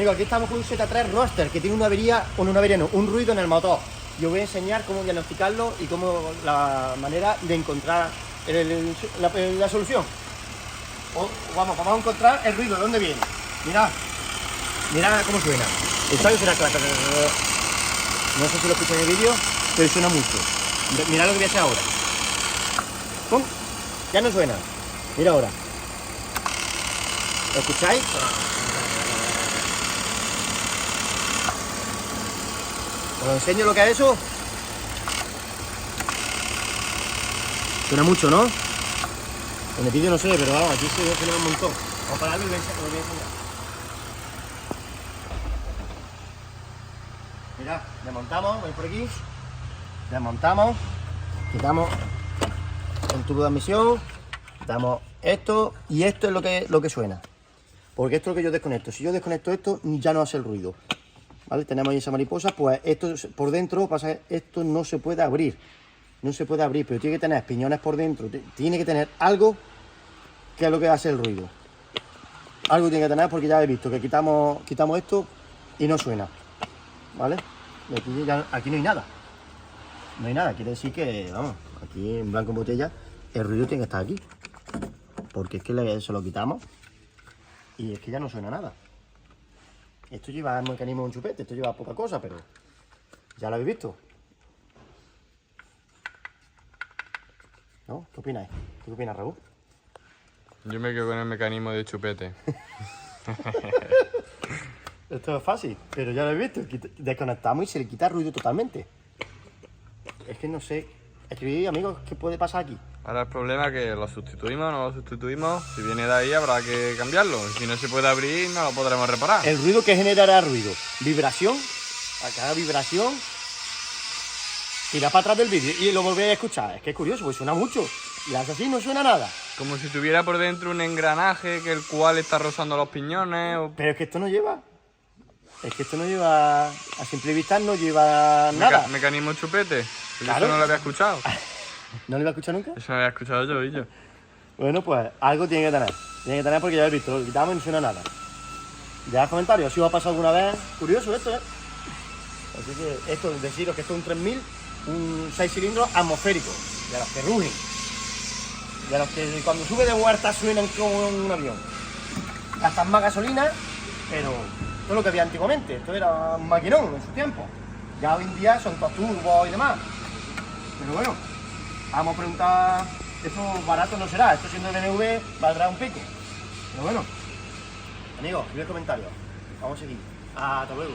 Amigos, aquí estamos con un Z3 Roadster que tiene una avería, un ruido en el motor. Yo voy a enseñar cómo diagnosticarlo y cómo la manera de encontrar la solución. Vamos a encontrar el ruido, ¿de dónde viene? Mirad cómo suena. Esta será claro. No sé si lo escucháis en el vídeo, pero suena mucho. Mirad lo que voy a hacer ahora. ¡Pum! Ya no suena. Mira ahora. ¿Lo escucháis? Os enseño lo que es eso. Suena mucho, ¿no? En el vídeo no sé, pero vamos, aquí se suena un montón. Vamos a pararlo y lo voy a enseñar. Mirad, desmontamos, voy por aquí. Desmontamos. Quitamos el tubo de admisión. Quitamos esto y esto es lo que suena. Porque esto es lo que yo desconecto. Si yo desconecto esto, ya no hace el ruido. ¿Vale? Tenemos ahí esa mariposa, pues esto por dentro, pasa que esto no se puede abrir. No se puede abrir, pero tiene que tener piñones por dentro. Tiene que tener algo que es lo que hace el ruido. Algo tiene que tener porque ya habéis visto que quitamos esto y no suena. ¿Vale? Aquí no hay nada. No hay nada, quiere decir que, vamos, aquí en blanco en botella, el ruido tiene que estar aquí. Porque es que se lo quitamos y es que ya no suena nada. Esto lleva el mecanismo de un chupete, esto lleva poca cosa, pero ya lo habéis visto. ¿No? ¿Qué opináis? ¿Qué opinas, Raúl? Yo me quedo con el mecanismo de chupete. Esto es fácil, pero ya lo habéis visto. Desconectamos y se le quita el ruido totalmente. Es que no sé. Escribid, amigos, ¿qué puede pasar aquí? Ahora el problema es que lo sustituimos o no lo sustituimos. Si viene de ahí habrá que cambiarlo. Si no se puede abrir, no lo podremos reparar. El ruido que generará ruido. Vibración. A cada vibración. Tira para atrás del vídeo y lo volvéis a escuchar. Es que es curioso, porque suena mucho. Y hace así, no suena nada. Como si tuviera por dentro un engranaje que el cual está rozando los piñones. Pero es que esto no lleva. Es que esto no lleva. A simple vista no lleva nada. Mecanismo chupete. Claro. Eso no lo había escuchado. ¿No lo iba a escuchar nunca? Eso no lo había escuchado yo, y yo. Bueno, pues algo tiene que tener. Tiene que tener porque ya habéis visto, lo quitamos y no suena nada. Dejad comentarios si os ha pasado alguna vez. Curioso esto, ¿eh? Así que esto, deciros que esto es un 3000, un 6 cilindros atmosférico, de los que rugen. De los que cuando sube de huerta suenan como un avión. Gastan más gasolina, pero esto es lo que había antiguamente. Esto era un maquinón en su tiempo. Ya hoy en día son todos turbos y demás. Pero bueno, vamos a preguntar, esto barato no será, esto siendo BMW valdrá un pico. Pero bueno, amigos, escribid comentarios, vamos a seguir. Hasta luego.